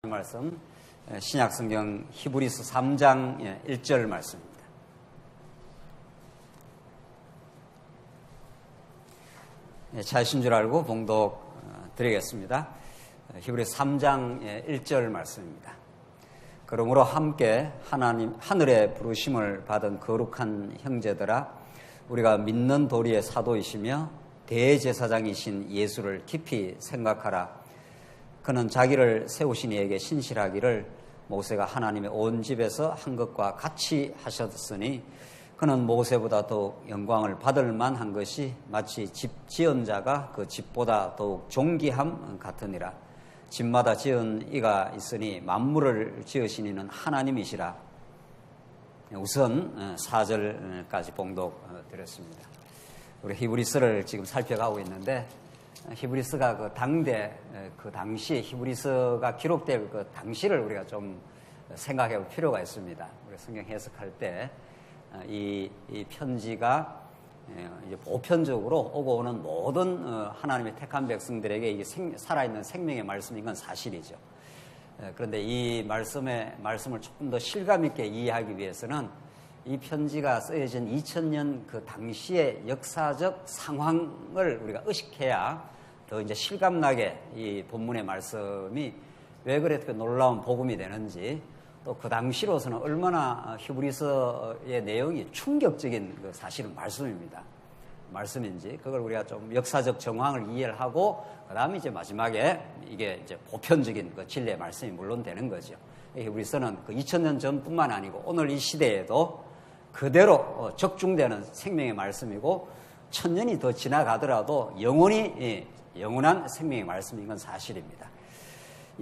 말씀 신약성경 히브리서 3장 1절 말씀입니다. 찾으신 줄 알고 봉독 드리겠습니다. 히브리서 3장 1절 말씀입니다. 그러므로 함께 하늘의 부르심을 받은 거룩한 형제들아, 우리가 믿는 도리의 사도이시며 대제사장이신 예수를 깊이 생각하라. 그는 자기를 세우신 이에게 신실하기를 모세가 하나님의 온 집에서 한 것과 같이 하셨으니, 그는 모세보다 더욱 영광을 받을 만한 것이 마치 집 지은 자가 그 집보다 더욱 존귀함 같으니라. 집마다 지은 이가 있으니 만물을 지으신 이는 하나님이시라. 우선 4절까지 봉독 드렸습니다. 우리 히브리서를 지금 살펴가고 있는데, 히브리서가 그 당시 히브리서가 기록될 그 당시를 우리가 좀 생각해 볼 필요가 있습니다. 우리 성경 해석할 때 이 편지가 이제 보편적으로 오고 오는 모든 하나님의 택한 백성들에게 이게 살아있는 생명의 말씀인 건 사실이죠. 그런데 이 말씀을 조금 더 실감 있게 이해하기 위해서는 이 편지가 쓰여진 2000년 그 당시의 역사적 상황을 우리가 의식해야 더 이제 실감나게 이 본문의 말씀이 왜 그렇게 놀라운 복음이 되는지, 또 그 당시로서는 얼마나 히브리서의 내용이 충격적인 그 사실은 말씀인지, 그걸 우리가 좀 역사적 정황을 이해를 하고, 그 다음에 이제 마지막에 이게 이제 보편적인 그 진리의 말씀이 물론 되는 거죠. 히브리서는 그 2000년 전뿐만 아니고 오늘 이 시대에도 그대로 적중되는 생명의 말씀이고, 1000년이 더 지나가더라도 영원한 생명의 말씀인 건 사실입니다.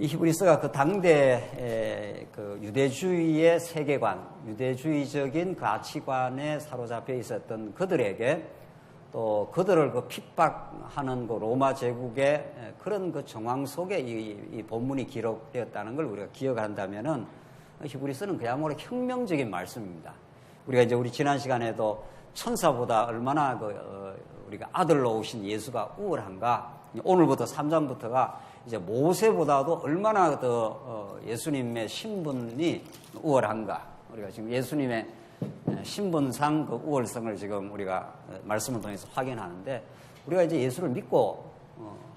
이 히브리서가 그 당대 그 유대주의의 세계관, 유대주의적인 그 가치관에 사로잡혀 있었던 그들에게, 또 그들을 그 핍박하는 그 로마 제국의 그런 그 정황 속에 이 본문이 기록되었다는 걸 우리가 기억한다면은, 히브리서는 그야말로 혁명적인 말씀입니다. 우리가 우리 지난 시간에도 천사보다 얼마나 우리가 아들로 오신 예수가 우월한가, 오늘부터 3장부터가 이제 모세보다도 얼마나 더 예수님의 신분이 우월한가, 우리가 지금 예수님의 신분상 그 우월성을 지금 우리가 말씀을 통해서 확인하는데, 우리가 이제 예수를 믿고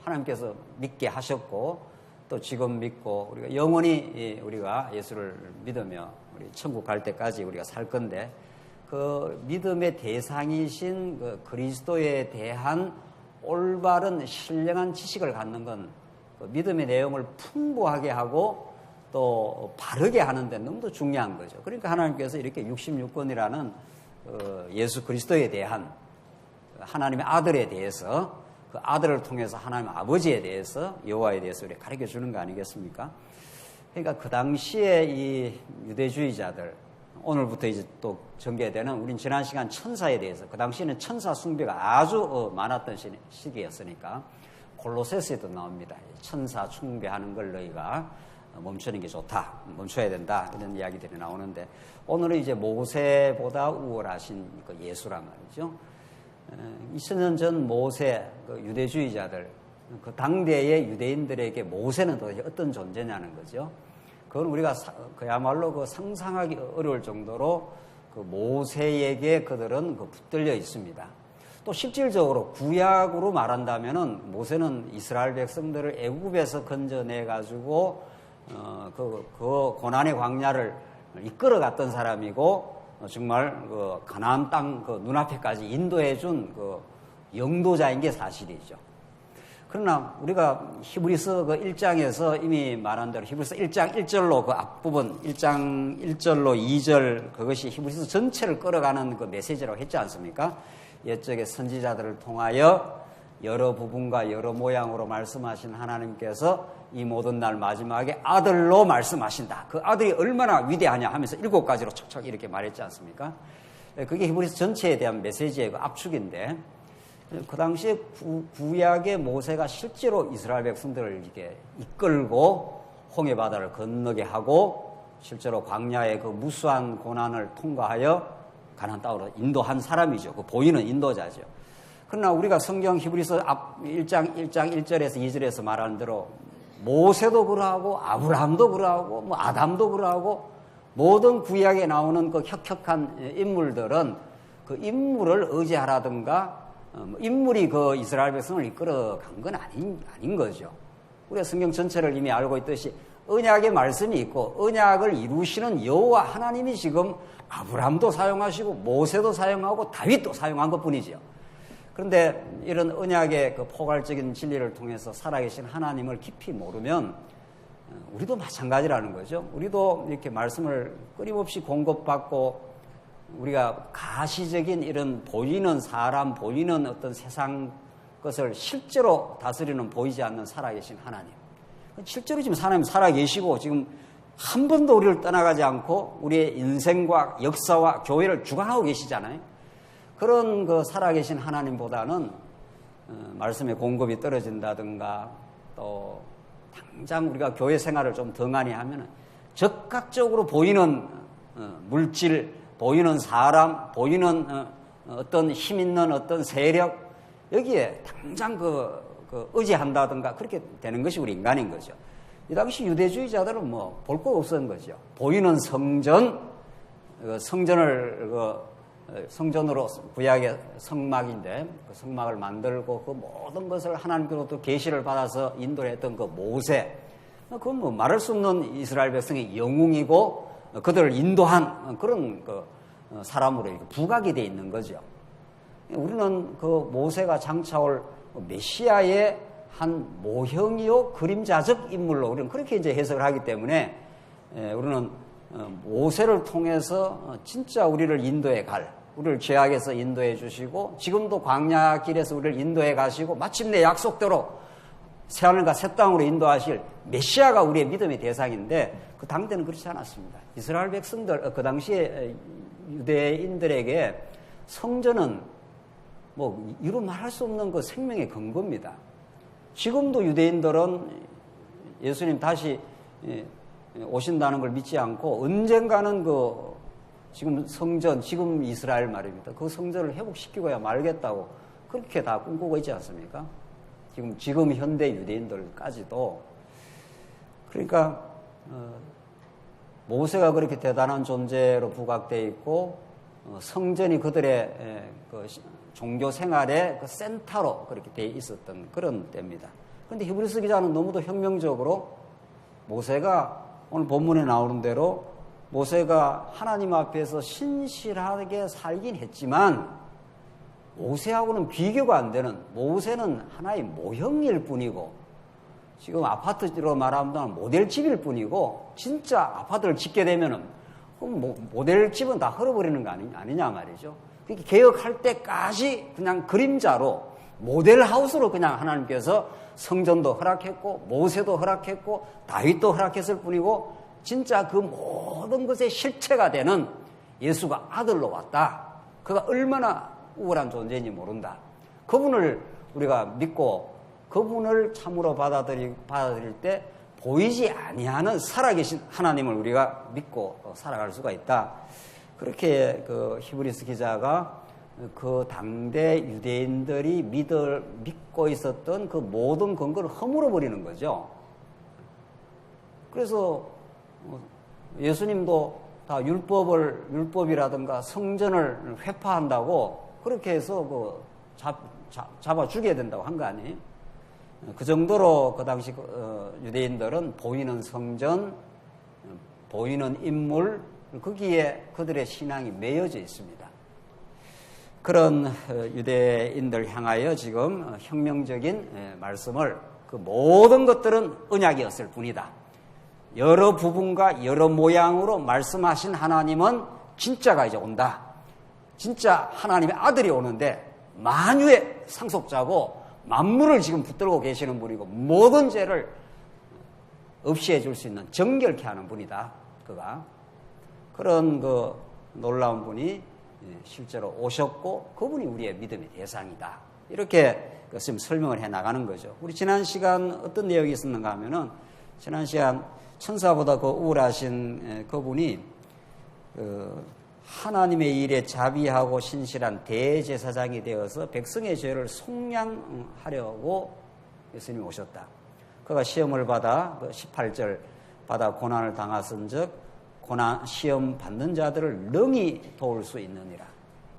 하나님께서 믿게 하셨고, 또 지금 믿고 우리가 영원히 우리가 예수를 믿으며 우리 천국 갈 때까지 우리가 살 건데, 그 믿음의 대상이신 그 그리스도에 대한 올바른 신령한 지식을 갖는 건 그 믿음의 내용을 풍부하게 하고 또 바르게 하는 데 너무도 중요한 거죠. 그러니까 하나님께서 이렇게 66권이라는 예수 그리스도에 대한, 하나님의 아들에 대해서, 그 아들을 통해서 하나님 아버지에 대해서, 여호와에 대해서 우리가 가르쳐 주는 거 아니겠습니까? 그러니까 그 당시에 이 유대주의자들, 오늘부터 이제 또 전개되는, 우린 지난 시간 천사에 대해서, 그 당시에는 천사 숭배가 아주 많았던 시기였으니까 골로새서에도 나옵니다. 천사 숭배하는 걸 너희가 멈추는 게 좋다, 멈춰야 된다, 이런 이야기들이 나오는데, 오늘은 이제 모세보다 우월하신 그 예수란 말이죠. 2000년 전 모세, 그 유대주의자들, 그 당대의 유대인들에게 모세는 도대체 어떤 존재냐는 거죠. 그건 우리가 그야말로 그 상상하기 어려울 정도로 그 모세에게 그들은 그 붙들려 있습니다. 또 실질적으로 구약으로 말한다면은 모세는 이스라엘 백성들을 애굽에서 건져내 가지고 그 고난의 광야를 이끌어갔던 사람이고, 정말 그 가나안 땅 그 눈앞에까지 인도해준 그 영도자인 게 사실이죠. 그러나 우리가 히브리서 그 1장에서 이미 말한 대로 히브리서 1장 1절로 그 앞부분 1장 1절로 2절, 그것이 히브리서 전체를 끌어가는 그 메시지라고 했지 않습니까? 옛적의 선지자들을 통하여 여러 부분과 여러 모양으로 말씀하신 하나님께서 이 모든 날 마지막에 아들로 말씀하신다. 그 아들이 얼마나 위대하냐 하면서 7가지로 척척 이렇게 말했지 않습니까? 그게 히브리서 전체에 대한 메시지의 그 압축인데, 그 당시에 구약의 모세가 실제로 이스라엘 백성들을 이렇게 이끌고 홍해 바다를 건너게 하고, 실제로 광야의 그 무수한 고난을 통과하여 가나안 땅으로 인도한 사람이죠. 그 보이는 인도자죠. 그러나 우리가 성경 히브리서 1장 1절에서 2절에서 말하는 대로 모세도 그러하고 아브라함도 그러하고 뭐 아담도 그러하고 모든 구약에 나오는 그 혁혁한 인물들은 그 인물을 의지하라든가 인물이 그 이스라엘 백성을 이끌어간 건 아닌 거죠. 우리가 성경 전체를 이미 알고 있듯이 언약의 말씀이 있고 언약을 이루시는 여호와 하나님이 지금 아브라함도 사용하시고 모세도 사용하고 다윗도 사용한 것뿐이죠. 그런데 이런 언약의 그 포괄적인 진리를 통해서 살아계신 하나님을 깊이 모르면 우리도 마찬가지라는 거죠. 우리도 이렇게 말씀을 끊임없이 공급받고 우리가 가시적인 이런 보이는 사람, 보이는 어떤 세상 것을 실제로 다스리는 보이지 않는 살아계신 하나님. 실제로 지금 하나님 살아계시고 지금 한 번도 우리를 떠나가지 않고 우리의 인생과 역사와 교회를 주관하고 계시잖아요. 그런 그 살아계신 하나님보다는 말씀의 공급이 떨어진다든가 또 당장 우리가 교회 생활을 좀 덩하니 하면은 적극적으로 보이는 물질, 보이는 사람, 보이는 어떤 힘 있는 어떤 세력 여기에 당장 의지한다든가 그렇게 되는 것이 우리 인간인 거죠. 이 당시 유대주의자들은 뭐 볼 것 없었던 거죠. 보이는 성전, 성전으로 구약의 성막인데 그 성막을 만들고 그 모든 것을 하나님께로부터 계시를 받아서 인도를 했던 그 모세, 그건 뭐 말할 수 없는 이스라엘 백성의 영웅이고 그들을 인도한 그런 그 사람으로 이렇게 부각이 되어 있는 거죠. 우리는 그 모세가 장차올 메시아의 한 모형이요 그림자적 인물로 우리는 그렇게 이제 해석을 하기 때문에 우리는 모세를 통해서 진짜 우리를 인도해 우리를 죄악에서 인도해 주시고 지금도 광야 길에서 우리를 인도해 가시고 마침내 약속대로 새하늘과 새 땅으로 인도하실 메시아가 우리의 믿음의 대상인데 그 당대는 그렇지 않았습니다. 이스라엘 백성들 그 당시에 유대인들에게 성전은 뭐 이루 말할 수 없는 그 생명의 근거입니다. 지금도 유대인들은 예수님 다시 오신다는 걸 믿지 않고 언젠가는 그 지금 성전, 지금 이스라엘 말입니다. 그 성전을 회복시키고야 말겠다고 그렇게 다 꿈꾸고 있지 않습니까? 지금 현대 유대인들까지도. 그러니까 모세가 그렇게 대단한 존재로 부각되어 있고 성전이 그들의 그 종교 생활의 그 센터로 그렇게 되어 있었던 그런 때입니다. 그런데 히브리서 기자는 너무도 혁명적으로 모세가 오늘 본문에 나오는 대로 모세가 하나님 앞에서 신실하게 살긴 했지만 모세하고는 비교가 안 되는, 모세는 하나의 모형일 뿐이고 지금 아파트로 말하면 모델집일 뿐이고 진짜 아파트를 짓게 되면은 모델집은 다 헐어버리는 거 아니냐 말이죠. 그렇게 개혁할 때까지 그냥 그림자로 모델하우스로 그냥 하나님께서 성전도 허락했고 모세도 허락했고 다윗도 허락했을 뿐이고 진짜 그 모든 것의 실체가 되는 예수가 아들로 왔다. 그가 얼마나 우월한 존재인지 모른다. 그분을 우리가 믿고 그분을 참으로 받아들일 때 보이지 아니하는 살아계신 하나님을 우리가 믿고 살아갈 수가 있다. 그렇게 그 히브리서 기자가 그 당대 유대인들이 믿고 있었던 그 모든 근거를 허물어 버리는 거죠. 그래서 예수님도 다 율법이라든가 성전을 회파한다고 그렇게 해서 잡아 죽여야 된다고 한 거 아니에요? 그 정도로 그 당시 유대인들은 보이는 성전, 보이는 인물, 거기에 그들의 신앙이 매여져 있습니다. 그런 유대인들 향하여 지금 혁명적인 말씀을 그 모든 것들은 언약이었을 뿐이다. 여러 부분과 여러 모양으로 말씀하신 하나님은 진짜가 이제 온다. 진짜 하나님의 아들이 오는데 만유의 상속자고 만물을 지금 붙들고 계시는 분이고 모든 죄를 없이 해줄 수 있는 정결케 하는 분이다. 그가 그런 그 놀라운 분이 실제로 오셨고 그분이 우리의 믿음의 대상이다. 이렇게 지금 설명을 해 나가는 거죠. 우리 지난 시간 어떤 내용이 있었는가 하면은 지난 시간 천사보다 그 우월하신 그분이 하나님의 일에 자비하고 신실한 대제사장이 되어서 백성의 죄를 속량하려고 예수님이 오셨다. 그가 시험을 받아 18절 받아 고난을 당하선즉 고난 시험 받는 자들을 능히 도울 수 있느니라.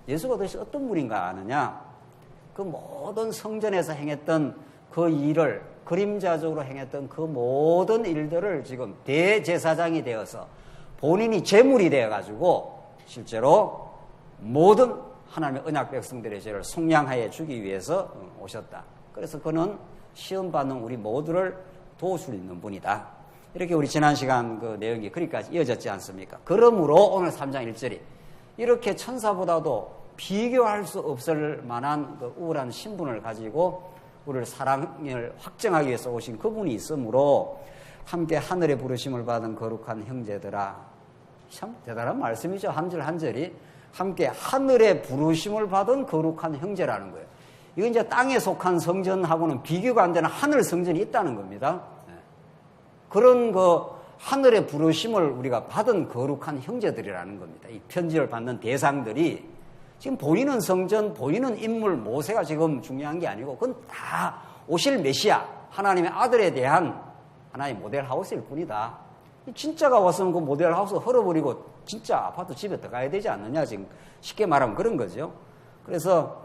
예수가 도대체 어떤 분인가 아느냐? 그 모든 성전에서 행했던 그 일을 그림자적으로 행했던 그 모든 일들을 지금 대제사장이 되어서 본인이 제물이 되어가지고 실제로 모든 하나님의 언약 백성들의 죄를 속량하여 주기 위해서 오셨다. 그래서 그는 시험받는 우리 모두를 도울 수 있는 분이다. 이렇게 우리 지난 시간 그 내용이 거기까지 이어졌지 않습니까? 그러므로 오늘 3장 1절이 이렇게 천사보다도 비교할 수 없을 만한 그 우월한 신분을 가지고 우리를 사랑을 확정하기 위해서 오신 그분이 있으므로 함께 하늘의 부르심을 받은 거룩한 형제들아. 참 대단한 말씀이죠. 한 절 한 절이 함께 하늘의 부르심을 받은 거룩한 형제라는 거예요. 이건 이제 땅에 속한 성전하고는 비교가 안 되는 하늘 성전이 있다는 겁니다. 그런 그 하늘의 부르심을 우리가 받은 거룩한 형제들이라는 겁니다. 이 편지를 받는 대상들이 지금 보이는 성전, 보이는 인물, 모세가 지금 중요한 게 아니고 그건 다 오실 메시아, 하나님의 아들에 대한 하나의 모델하우스일 뿐이다. 진짜가 왔으면 그 모델하우스 헐어버리고 진짜 아파트 집에 들어가야 되지 않느냐, 지금 쉽게 말하면 그런 거죠. 그래서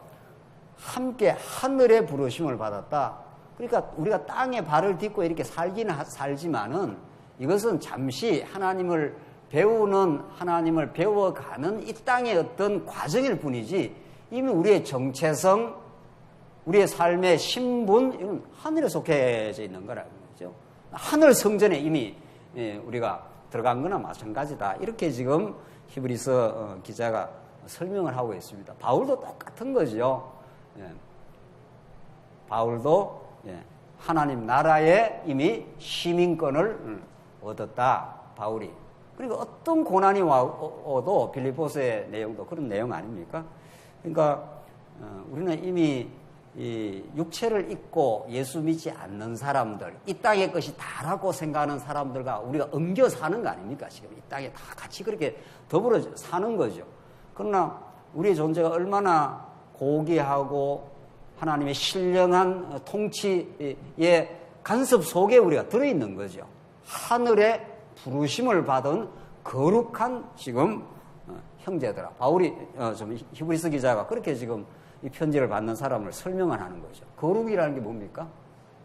함께 하늘의 부르심을 받았다. 그러니까 우리가 땅에 발을 딛고 이렇게 살기는 살지만은 이것은 잠시 하나님을 배우는, 하나님을 배워가는 이 땅의 어떤 과정일 뿐이지 이미 우리의 정체성, 우리의 삶의 신분, 이건 하늘에 속해져 있는 거라는 거죠. 하늘 성전에 이미 우리가 들어간 거나 마찬가지다. 이렇게 지금 히브리서 기자가 설명을 하고 있습니다. 바울도 똑같은 거죠. 바울도 하나님 나라에 이미 시민권을 얻었다. 바울이. 그러니까 어떤 고난이 와도 빌립보서의 내용도 그런 내용 아닙니까? 그러니까 우리는 이미 이 육체를 입고 예수 믿지 않는 사람들, 이 땅의 것이 다라고 생각하는 사람들과 우리가 엉겨 사는 거 아닙니까? 지금 이 땅에 다 같이 그렇게 더불어 사는 거죠. 그러나 우리의 존재가 얼마나 고귀하고 하나님의 신령한 통치의 간섭 속에 우리가 들어있는 거죠. 하늘의 부르심을 받은 거룩한 지금 형제들아. 바울이 히브리서 기자가 그렇게 지금 이 편지를 받는 사람을 설명을 하는 거죠. 거룩이라는 게 뭡니까?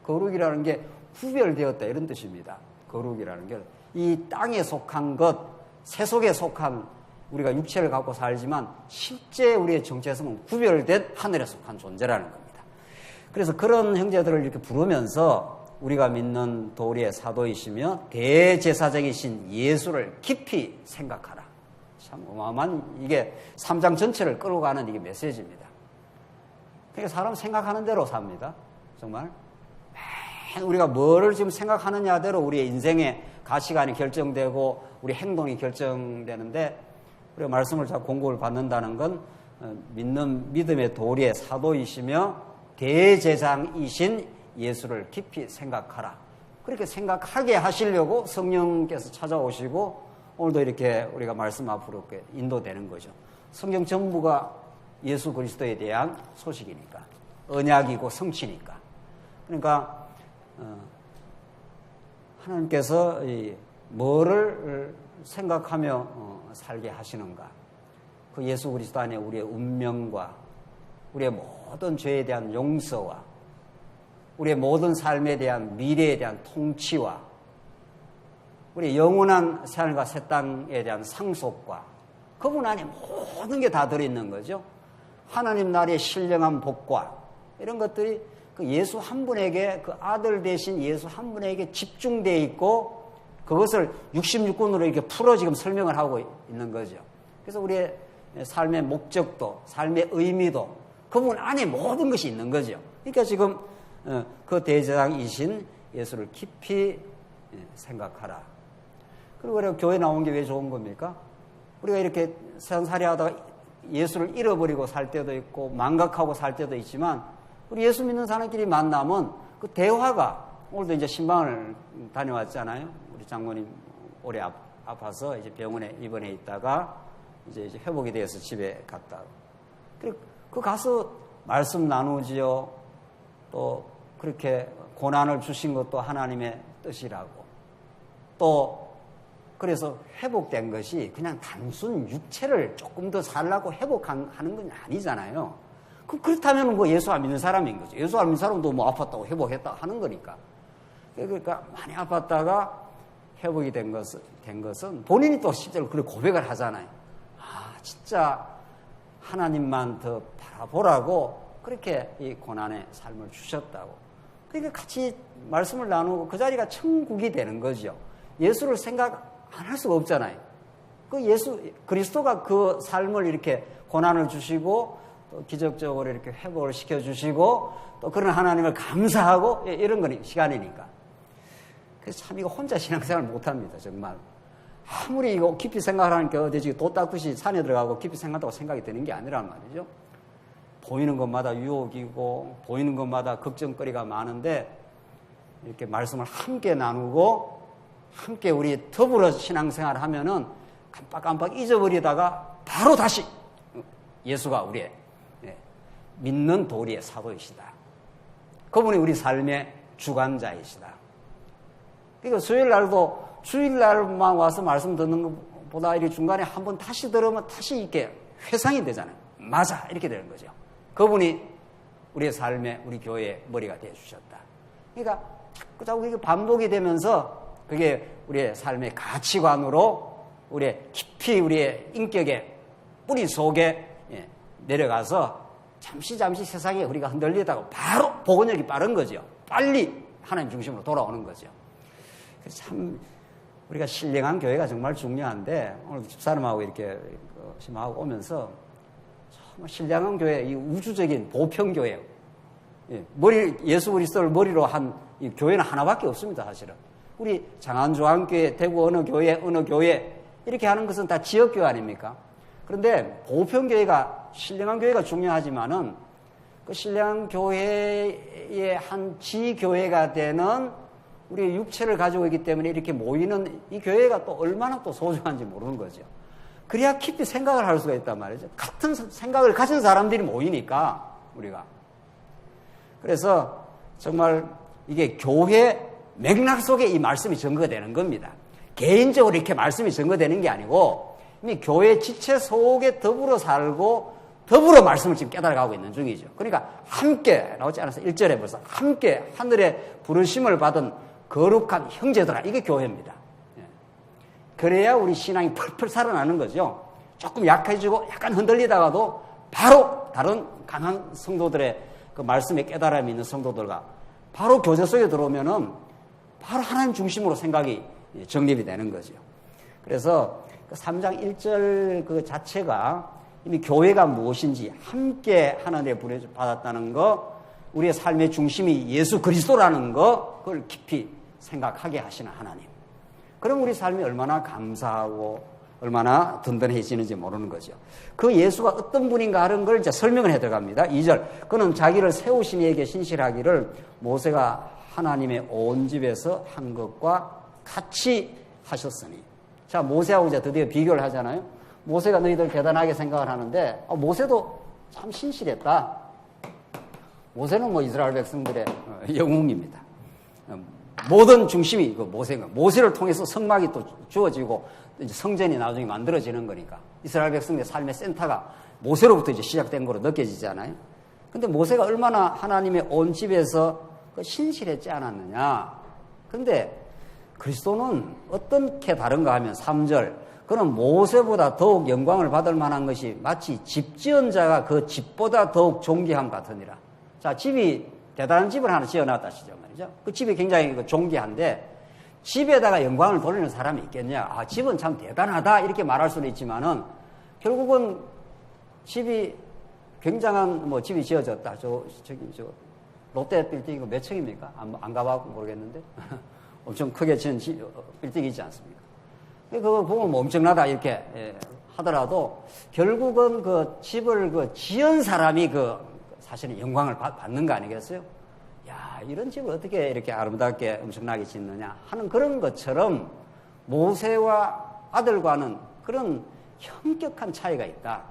거룩이라는 게 구별되었다 이런 뜻입니다. 거룩이라는 게 이 땅에 속한 것, 세속에 속한 우리가 육체를 갖고 살지만 실제 우리의 정체성은 구별된 하늘에 속한 존재라는 겁니다. 그래서 그런 형제들을 이렇게 부르면서 우리가 믿는 도리의 사도이시며 대제사장이신 예수를 깊이 생각하라. 참 어마어마한 이게 3장 전체를 끌고 가는 이게 메시지입니다. 그러니까 사람 생각하는 대로 삽니다. 정말. 우리가 뭐를 지금 생각하느냐대로 우리의 인생의 가치관이 결정되고 우리 행동이 결정되는데 우리가 말씀을 잘 공급을 받는다는 건 믿는 믿음의 도리의 사도이시며 대제사장이신 예수를 깊이 생각하라. 그렇게 생각하게 하시려고 성령께서 찾아오시고 오늘도 이렇게 우리가 말씀 앞으로 이렇게 인도되는 거죠. 성경 전부가 예수 그리스도에 대한 소식이니까, 언약이고 성취니까. 그러니까 하나님께서 뭐를 생각하며 살게 하시는가? 그 예수 그리스도 안에 우리의 운명과 우리의 모든 죄에 대한 용서와 우리의 모든 삶에 대한 미래에 대한 통치와 우리의 영원한 삶과 새 땅에 대한 상속과 그분 안에 모든 게 다 들어있는 거죠. 하나님 나라의 신령한 복과 이런 것들이 그 예수 한 분에게, 그 아들 대신 예수 한 분에게 집중되어 있고 그것을 66권으로 이렇게 풀어 지금 설명을 하고 있는 거죠. 그래서 우리의 삶의 목적도, 삶의 의미도 그분 안에 모든 것이 있는 거죠. 그러니까 지금 그 대제사장이신 예수를 깊이 생각하라. 그리고 우리가 교회 나온 게 왜 좋은 겁니까? 우리가 이렇게 세상살이 하다가 예수를 잃어버리고 살 때도 있고 망각하고 살 때도 있지만 우리 예수 믿는 사람끼리 만나면 그 대화가, 오늘도 이제 신방을 다녀왔잖아요. 우리 장모님 오래 아파서 이제 병원에 입원해 있다가 이제 회복이 되어서 집에 갔다. 그리고 그 가서 말씀 나누지요. 또 그렇게 고난을 주신 것도 하나님의 뜻이라고, 또 그래서 회복된 것이 그냥 단순 육체를 조금 더 살라고 회복하는 건 아니잖아요. 그렇다면 뭐 예수 안 믿는 사람인 거죠. 예수 안 믿는 사람도 뭐 아팠다고 회복했다 하는 거니까. 그러니까 많이 아팠다가 회복이 된 것은 본인이 또 실제로 그렇게 고백을 하잖아요. 아, 진짜 하나님만 더 바라보라고 그렇게 이 고난의 삶을 주셨다고. 그러니까 같이 말씀을 나누고 그 자리가 천국이 되는 거죠. 예수를 생각 안 할 수가 없잖아요. 그리스도가 그 삶을 이렇게 고난을 주시고 또 기적적으로 이렇게 회복을 시켜주시고 또 그런 하나님을 감사하고 이런 건 시간이니까. 그래서 참 이거 혼자 신앙생활 못합니다. 정말. 아무리 이거 깊이 생각을 하니까 어디 도 닦듯이 산에 들어가고 깊이 생각한다고 생각이 드는 게 아니란 말이죠. 보이는 것마다 유혹이고 보이는 것마다 걱정거리가 많은데 이렇게 말씀을 함께 나누고 함께 우리 더불어 신앙생활을 하면은 깜빡깜빡 잊어버리다가 바로 다시 예수가 우리의 믿는 도리의 사도이시다. 그분이 우리 삶의 주관자이시다. 그러니까 수요일날도 주일날만 와서 말씀 듣는 것보다 이 중간에 한번 다시 들으면 다시 이렇게 회상이 되잖아요. 맞아, 이렇게 되는 거죠. 그분이 우리의 삶에 우리 교회의 머리가 되어 주셨다. 그러니까 자꾸 이게 반복이 되면서 그게 우리의 삶의 가치관으로 우리의 깊이 우리의 인격의 뿌리 속에 내려가서 잠시 세상에 우리가 흔들리다가 바로 복원력이 빠른 거죠. 빨리 하나님 중심으로 돌아오는 거죠. 그래서 참 우리가 신령한 교회가 정말 중요한데 오늘 집사람하고 이렇게 심하고 오면서 정말 신령한 교회, 이 우주적인 보편교회, 예수 그리스도를 머리로 한 이 교회는 하나밖에 없습니다. 사실은 우리 장안조항교회, 대구 어느 교회 이렇게 하는 것은 다 지역교회 아닙니까? 그런데 보편교회가 신령한 교회가 중요하지만은 그 신령한 교회의 한 지교회가 되는 우리 육체를 가지고 있기 때문에 이렇게 모이는 이 교회가 또 얼마나 또 소중한지 모르는 거죠. 그래야 깊이 생각을 할 수가 있단 말이죠. 같은 생각을 가진 사람들이 모이니까 우리가. 그래서 정말 이게 교회 맥락 속에 이 말씀이 증거되는 겁니다. 개인적으로 이렇게 말씀이 증거되는 게 아니고 이미 교회 지체 속에 더불어 살고 더불어 말씀을 지금 깨달아가고 있는 중이죠. 그러니까 함께 나오지 않아서 1절에 벌써 함께 하늘의 부르심을 받은 거룩한 형제들아, 이게 교회입니다. 그래야 우리 신앙이 펄펄 살아나는 거죠. 조금 약해지고 약간 흔들리다가도 바로 다른 강한 성도들의 그 말씀에 깨달음이 있는 성도들과 바로 교제 속에 들어오면은 바로 하나님 중심으로 생각이 정립이 되는 거죠. 그래서 3장 1절 그 자체가 이미 교회가 무엇인지 함께 하나님의 부름을 받았다는 거, 우리의 삶의 중심이 예수 그리스도라는 거, 그걸 깊이 생각하게 하시는 하나님. 그럼 우리 삶이 얼마나 감사하고 얼마나 든든해지는지 모르는 거죠. 그 예수가 어떤 분인가 하는 걸 이제 설명을 해 들어갑니다. 2절. 그는 자기를 세우신 이에게 신실하기를 모세가 하나님의 온 집에서 한 것과 같이 하셨으니. 자, 모세하고 이제 드디어 비교를 하잖아요. 모세가 너희들 대단하게 생각을 하는데, 모세도 참 신실했다. 모세는 뭐 이스라엘 백성들의 영웅입니다. 모든 중심이 그 모세가. 모세를 통해서 성막이 또 주어지고, 이제 성전이 나중에 만들어지는 거니까. 이스라엘 백성의 삶의 센터가 모세로부터 이제 시작된 거로 느껴지잖아요. 근데 모세가 얼마나 하나님의 온 집에서 신실했지 않았느냐. 근데 그리스도는 어떻게 다른가 하면 3절. 그는 모세보다 더욱 영광을 받을 만한 것이 마치 집 지은 자가 그 집보다 더욱 존귀함 같으니라. 자, 집이 대단한 집을 하나 지어놨다 시죠 말이죠. 그 집이 굉장히 존귀한데 집에다가 영광을 돌리는 사람이 있겠냐? 아, 집은 참 대단하다 이렇게 말할 수는 있지만은 결국은 집이 굉장한 뭐 집이 지어졌다. 저 롯데 빌딩 이거 몇 층입니까? 안 가봐서 모르겠는데 엄청 크게 지은 빌딩이 있지 않습니까? 그거 보면 뭐 엄청나다 이렇게 하더라도 결국은 그 집을 그 지은 사람이 그 사실은 영광을 받는 거 아니겠어요? 야, 이런 집을 어떻게 이렇게 아름답게 엄청나게 짓느냐 하는 그런 것처럼 모세와 아들과는 그런 현격한 차이가 있다.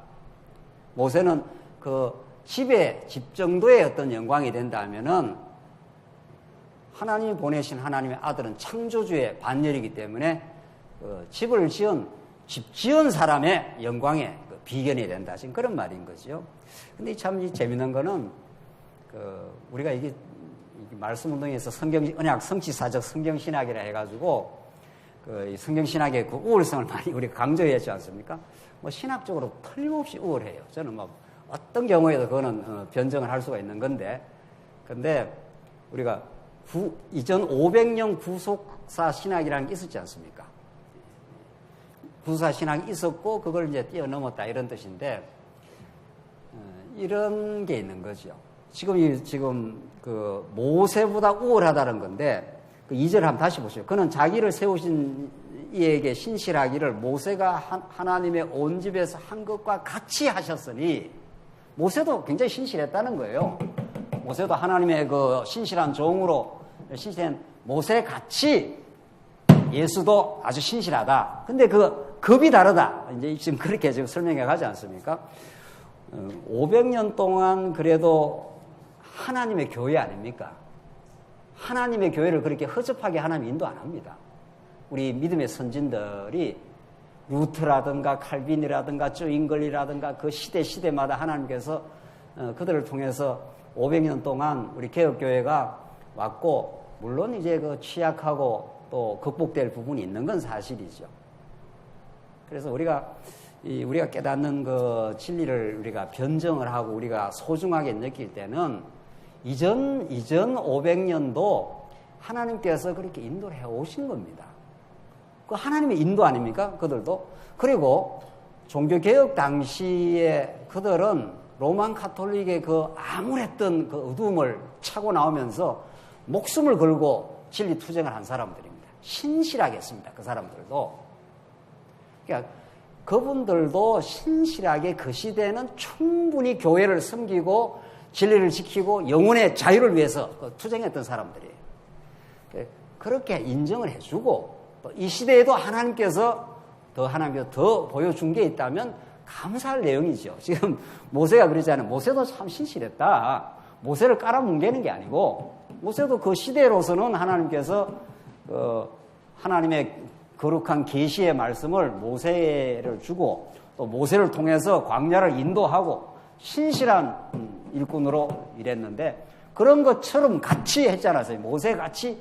모세는 그 집 정도의 어떤 영광이 된다면은 하나님이 보내신 하나님의 아들은 창조주의 반열이기 때문에 집을 지은 집 지은 사람의 영광의 비견이 된다. 지금 그런 말인 거죠. 근데 참 재밌는 거는 우리가 이게 말씀 운동에서 언약 성취사적 성경신학이라 해가지고 이 성경신학의 그 우월성을 많이 우리가 강조했지 않습니까? 뭐 신학적으로 틀림없이 우월해요. 저는 뭐 어떤 경우에도 그거는 변정을 할 수가 있는 건데, 근데 우리가 이전 500년 구속사 신학이라는 게 있었지 않습니까? 구속사 신학이 있었고 그걸 이제 뛰어넘었다 이런 뜻인데, 이런 게 있는 거죠. 지금 그 모세보다 우월하다는 건데, 그 2절 한번 다시 보시죠. 그는 자기를 세우신 이에게 신실하기를 모세가 하나님의 온 집에서 한 것과 같이 하셨으니, 모세도 굉장히 신실했다는 거예요. 모세도 하나님의 그 신실한 종으로 신실한 모세 같이 예수도 아주 신실하다. 근데 그 급이 다르다. 이제 지금 그렇게 지금 설명해 가지 않습니까? 500년 동안 그래도 하나님의 교회 아닙니까? 하나님의 교회를 그렇게 허접하게 하나님 인도 안 합니다. 우리 믿음의 선진들이 루트라든가 칼빈이라든가 쪼잉글이라든가 그 시대마다 하나님께서 그들을 통해서 500년 동안 우리 개혁교회가 왔고, 물론 이제 그 취약하고 또 극복될 부분이 있는 건 사실이죠. 그래서 우리가 깨닫는 그 진리를 우리가 변정을 하고 우리가 소중하게 느낄 때는 이전 500년도 하나님께서 그렇게 인도를 해 오신 겁니다. 그 하나님의 인도 아닙니까? 그들도. 그리고 종교개혁 당시에 그들은 로만 카톨릭의 그 암울했던 그 어두움을 차고 나오면서 목숨을 걸고 진리 투쟁을 한 사람들입니다. 신실하게 했습니다. 그 사람들도. 그러니까 그분들도 신실하게 그 시대에는 충분히 교회를 섬기고 진리를 지키고 영혼의 자유를 위해서 투쟁했던 사람들이에요. 그렇게 인정을 해주고, 또 이 시대에도 하나님께서 더 보여준 게 있다면 감사할 내용이죠. 지금 모세가 그러잖아요. 모세도 참 신실했다. 모세를 깔아뭉개는 게 아니고, 모세도 그 시대로서는 하나님께서 하나님의 거룩한 계시의 말씀을 모세를 주고, 또 모세를 통해서 광야를 인도하고 신실한 일꾼으로 일했는데, 그런 것처럼 같이 했잖아요. 모세 같이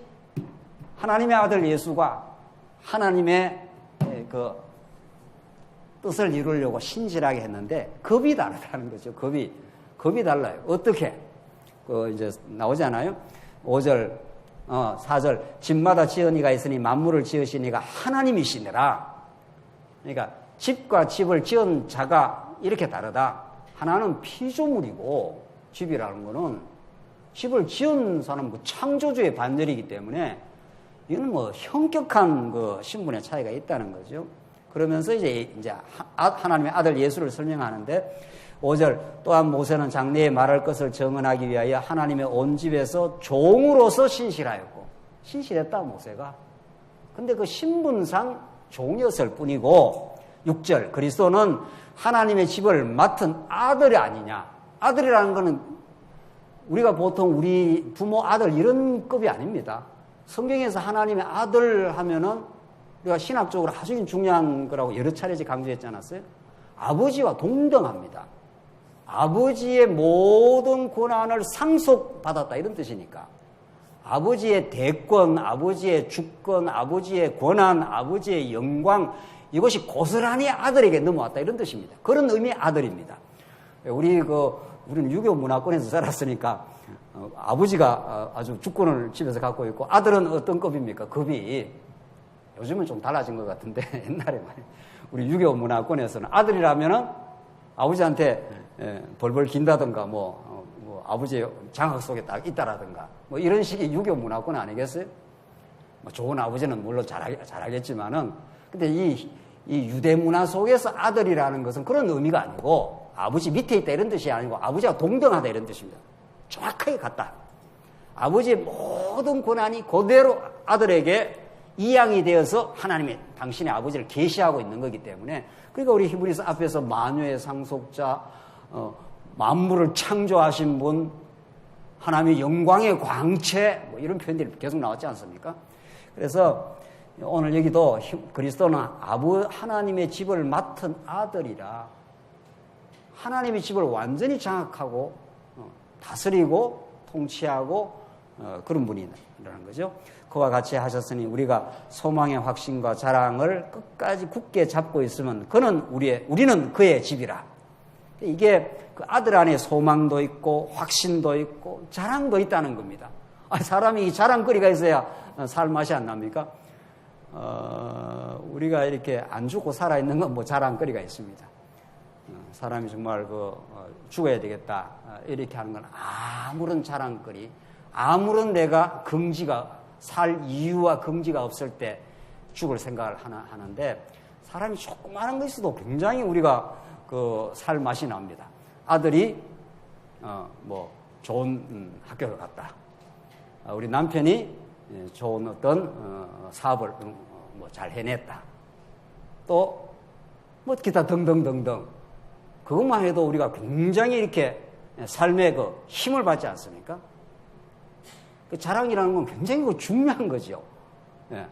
하나님의 아들 예수가 하나님의 그 뜻을 이루려고 신실하게 했는데 급이 다르다는 거죠. 급이 달라요. 어떻게? 이제 나오잖아요. 5절, 4절. 집마다 지은 이가 있으니 만물을 지으신 이가 하나님이시니라. 그러니까 집과 집을 지은 자가 이렇게 다르다. 하나는 피조물이고, 집이라는 거는 집을 지은 사람 그 창조주의 반열이기 때문에 이거는 뭐 현격한 그 신분의 차이가 있다는 거죠. 그러면서 이제 하나님의 아들 예수를 설명하는데, 5절. 또한 모세는 장래에 말할 것을 정언하기 위하여 하나님의 온 집에서 종으로서 신실하였고, 신실했다 모세가. 근데 그 신분상 종이었을 뿐이고, 6절. 그리스도는 하나님의 집을 맡은 아들이 아니냐. 아들이라는 거는 우리가 보통 우리 부모 아들 이런 급이 아닙니다. 성경에서 하나님의 아들 하면은 우리가 신학적으로 아주 중요한 거라고 여러 차례 강조했지 않았어요? 아버지와 동등합니다. 아버지의 모든 권한을 상속받았다 이런 뜻이니까, 아버지의 대권, 아버지의 주권, 아버지의 권한, 아버지의 영광, 이것이 고스란히 아들에게 넘어왔다 이런 뜻입니다. 그런 의미의 아들입니다. 우리는 유교 문화권에서 자랐으니까 아버지가 아주 주권을 집에서 갖고 있고, 아들은 어떤 급입니까? 급이 요즘은 좀 달라진 것 같은데 옛날에 말이에요. 우리 유교 문화권에서는 아들이라면은 아버지한테 벌벌 긴다든가 뭐 아버지의 장학 속에 딱 있다라든가 뭐 이런 식의 유교 문화권 아니겠어요? 뭐 좋은 아버지는 물론 잘하겠지만은, 근데 이 유대 문화 속에서 아들이라는 것은 그런 의미가 아니고, 아버지 밑에 있다 이런 뜻이 아니고 아버지와 동등하다 이런 뜻입니다. 정확하게 같다. 아버지의 모든 권한이 그대로 아들에게 이양이 되어서 하나님의 당신의 아버지를 계시하고 있는 거기 때문에, 그러니까 우리 히브리서 앞에서 만유의 상속자, 만물을 창조하신 분, 하나님의 영광의 광채, 뭐 이런 표현들이 계속 나왔지 않습니까? 그래서 오늘 여기도 그리스도는 하나님의 집을 맡은 아들이라 하나님의 집을 완전히 장악하고 다스리고 통치하고 그런 분이라는 거죠. 그와 같이 하셨으니 우리가 소망의 확신과 자랑을 끝까지 굳게 잡고 있으면 우리는 그의 집이라. 이게 그 아들 안에 소망도 있고 확신도 있고 자랑도 있다는 겁니다. 사람이 자랑거리가 있어야 살 맛이 안 납니까? 우리가 이렇게 안 죽고 살아있는 건 뭐 자랑거리가 있습니다. 사람이 정말 죽어야 되겠다 이렇게 하는 건 아무런 자랑거리, 아무런 내가 살 이유와 긍지가 없을 때 죽을 생각을 하는데 사람이 조그마한 거 있어도 굉장히 우리가 살 맛이 납니다. 아들이 좋은 학교를 갔다. 우리 남편이 좋은 어떤 사업을 잘 해냈다. 또 기타 등등등등. 그것만 해도 우리가 굉장히 이렇게 삶의 힘을 받지 않습니까? 그 자랑이라는 건 굉장히 중요한 거죠. 예.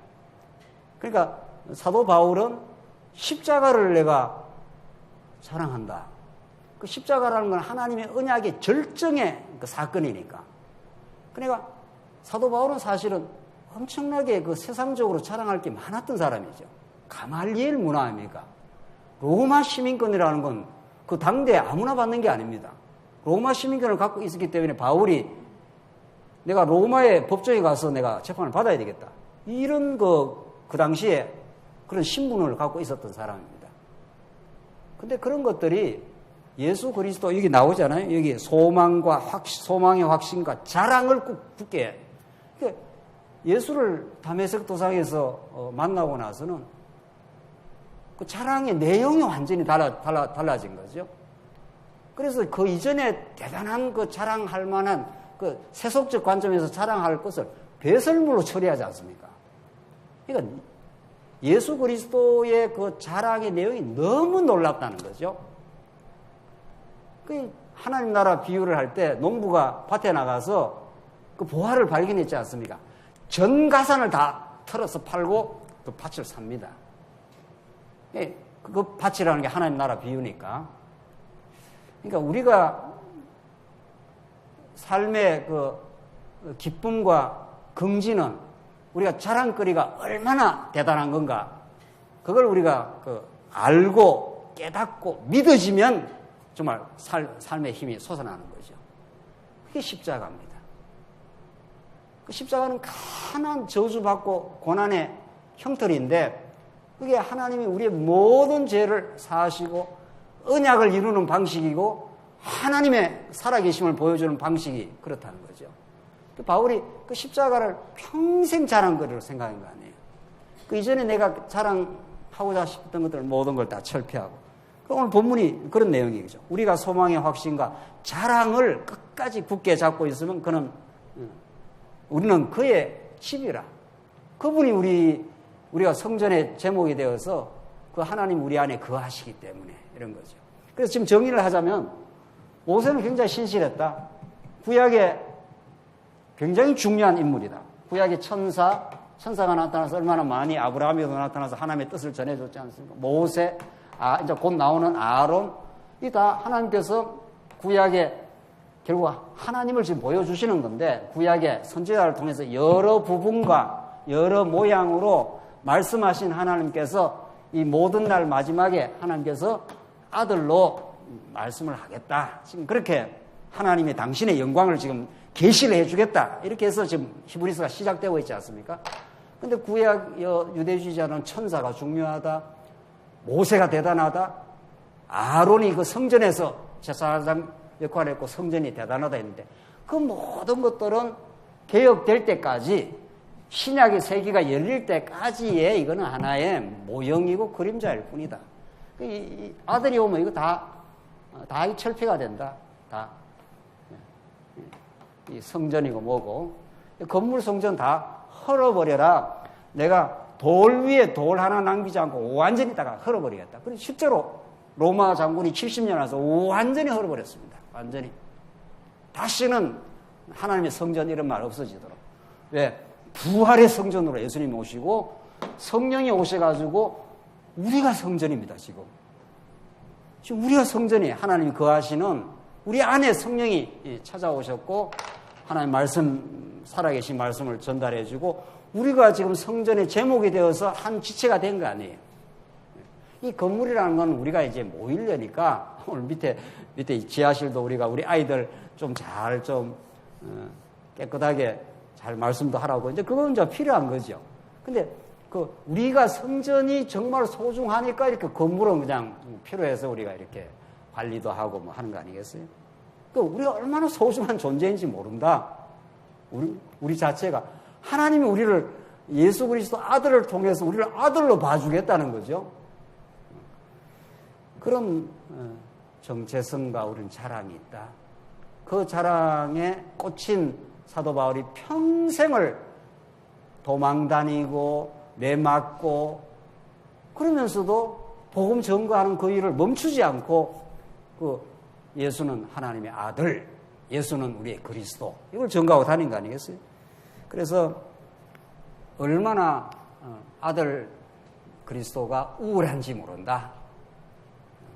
그러니까 사도 바울은 십자가를 내가 자랑한다. 그 십자가라는 건 하나님의 언약의 절정의 사건이니까. 그러니까 사도 바울은 사실은 엄청나게 세상적으로 자랑할 게 많았던 사람이죠. 가말리엘 문화 아닙니까? 로마 시민권이라는 건 그 당대에 아무나 받는 게 아닙니다. 로마 시민권을 갖고 있었기 때문에 바울이 내가 로마의 법정에 가서 내가 재판을 받아야 되겠다. 이런 그 당시에 그런 신분을 갖고 있었던 사람입니다. 근데 그런 것들이 예수 그리스도 여기 나오잖아요. 여기 소망의 확신과 자랑을 굳게. 예수를 다메섹 도상에서 만나고 나서는 그 자랑의 내용이 완전히 달라진 거죠. 그래서 그 이전에 대단한 자랑할 만한 세속적 관점에서 자랑할 것을 배설물로 처리하지 않습니까? 그러니까 예수 그리스도의 자랑의 내용이 너무 놀랍다는 거죠. 하나님 나라 비유를 할 때 농부가 밭에 나가서 그 보화를 발견했지 않습니까? 전 가산을 다 털어서 팔고 그 밭을 삽니다. 그 밭이라는 게 하나님 나라 비유니까. 그러니까 우리가 삶의 기쁨과 긍지는 우리가 자랑거리가 얼마나 대단한 건가. 그걸 우리가 알고 깨닫고 믿어지면 정말 삶의 힘이 솟아나는 거죠. 그게 십자가입니다. 그 십자가는 가난 저주받고 고난의 형틀인데 그게 하나님이 우리의 모든 죄를 사하시고 언약을 이루는 방식이고 하나님의 살아계심을 보여주는 방식이 그렇다는 거죠. 바울이 그 십자가를 평생 자랑거리로 생각한 거 아니에요. 그 이전에 내가 자랑하고자 싶었던 것들 모든 걸 다 철폐하고. 오늘 본문이 그런 내용이죠. 우리가 소망의 확신과 자랑을 끝까지 굳게 잡고 있으면 우리는 그의 집이라. 그분이 우리가 성전의 제목이 되어서 그 하나님 우리 안에 거하시기 때문에 이런 거죠. 그래서 지금 정의를 하자면 모세는 굉장히 신실했다. 구약에 굉장히 중요한 인물이다. 구약의 천사가 나타나서 얼마나 많이 아브라함에도 나타나서 하나님의 뜻을 전해줬지 않습니까? 모세, 이제 곧 나오는 아론, 이 다 하나님께서 구약에 결국 하나님을 지금 보여주시는 건데 구약의 선지자를 통해서 여러 부분과 여러 모양으로 말씀하신 하나님께서 이 모든 날 마지막에 하나님께서 아들로 말씀을 하겠다. 지금 그렇게 하나님의 당신의 영광을 지금 계시를 해주겠다. 이렇게 해서 지금 히브리서가 시작되고 있지 않습니까? 근데 구약 유대주의자는 천사가 중요하다. 모세가 대단하다. 아론이 그 성전에서 제사장 역할을 했고 성전이 대단하다 했는데 그 모든 것들은 개혁될 때까지 신약의 세기가 열릴 때까지의 이거는 하나의 모형이고 그림자일 뿐이다. 이 아들이 오면 이거 다 철폐가 된다. 다. 이 성전이고 뭐고 건물 성전 다 헐어버려라. 내가 돌 위에 돌 하나 남기지 않고 완전히 다가 헐어버리겠다. 그래서 실제로 로마 장군이 70년 와서 완전히 헐어버렸습니다. 완전히. 다시는 하나님의 성전 이런 말 없어지도록. 왜? 부활의 성전으로 예수님이 오시고 성령이 오셔가지고 우리가 성전입니다, 지금. 지금 우리가 성전이 하나님이 거하시는 우리 안에 성령이 찾아오셨고 하나님 말씀, 살아계신 말씀을 전달해주고 우리가 지금 성전의 제목이 되어서 한 지체가 된 거 아니에요. 이 건물이라는 건 우리가 이제 모이려니까 오늘 밑에 지하실도 우리 아이들 좀 잘 깨끗하게 잘 말씀도 하라고 이제 그건 이제 필요한 거죠. 근데 우리가 성전이 정말 소중하니까 이렇게 건물은 그냥 필요해서 우리가 이렇게 관리도 하고 뭐 하는 거 아니겠어요? 우리가 얼마나 소중한 존재인지 모른다. 우리 자체가 하나님이 우리를 예수 그리스도 아들을 통해서 우리를 아들로 봐주겠다는 거죠. 그런 정체성과 우리는 자랑이 있다. 그 자랑에 꽂힌 사도 바울이 평생을 도망다니고 내맞고 그러면서도 복음 전거하는 그 일을 멈추지 않고 예수는 하나님의 아들, 예수는 우리의 그리스도 이걸 전거하고 다닌 거 아니겠어요? 그래서 얼마나 아들 그리스도가 우월한지 모른다.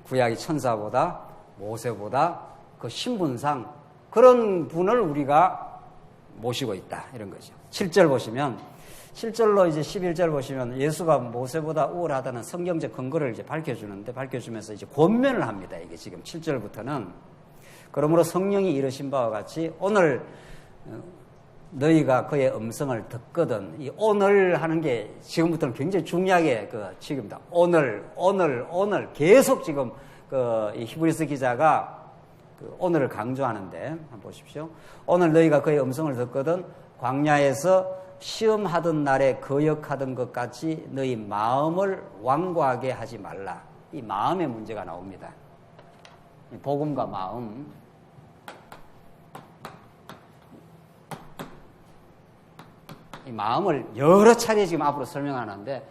구약의 천사보다 모세보다 그 신분상 그런 분을 우리가 모시고 있다. 이런 거죠. 7절 보시면 7절로 이제 11절 보시면 예수가 모세보다 우월하다는 성경적 근거를 이제 밝혀주면서 이제 권면을 합니다. 이게 지금 7절부터는 그러므로 성령이 이르신 바와 같이 오늘 너희가 그의 음성을 듣거든. 이 오늘 하는 게 지금부터는 굉장히 중요하게 지금입니다. 오늘 계속 지금 이 히브리서 기자가 오늘을 강조하는데 한번 보십시오. 오늘 너희가 그의 음성을 듣거든 광야에서 시험하던 날에 거역하던 것 같이 너희 마음을 완고하게 하지 말라. 이 마음의 문제가 나옵니다. 이 복음과 마음. 이 마음을 여러 차례 지금 앞으로 설명하는데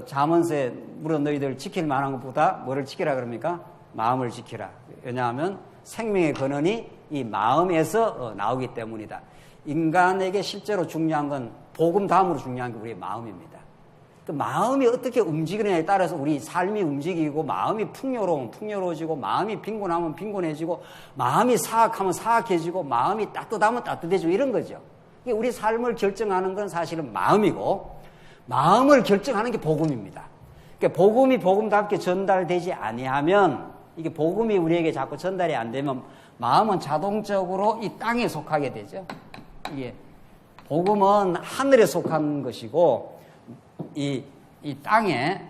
잠언서에 물론 너희들 지킬 만한 것보다 뭐를 지키라 그럽니까? 마음을 지키라. 왜냐하면 생명의 근원이 이 마음에서 나오기 때문이다. 인간에게 실제로 중요한 건 복음 다음으로 중요한 게 우리의 마음입니다. 그 마음이 어떻게 움직이느냐에 따라서 우리 삶이 움직이고 마음이 풍요로우면 풍요로워지고 마음이 빈곤하면 빈곤해지고 마음이 사악하면 사악해지고 마음이 따뜻하면 따뜻해지고 이런 거죠. 우리 삶을 결정하는 건 사실은 마음이고 마음을 결정하는 게 복음입니다. 그러니까 복음이 복음답게 전달되지 아니하면 이게 복음이 우리에게 자꾸 전달이 안 되면 마음은 자동적으로 이 땅에 속하게 되죠. 이게 복음은 하늘에 속한 것이고 이 땅에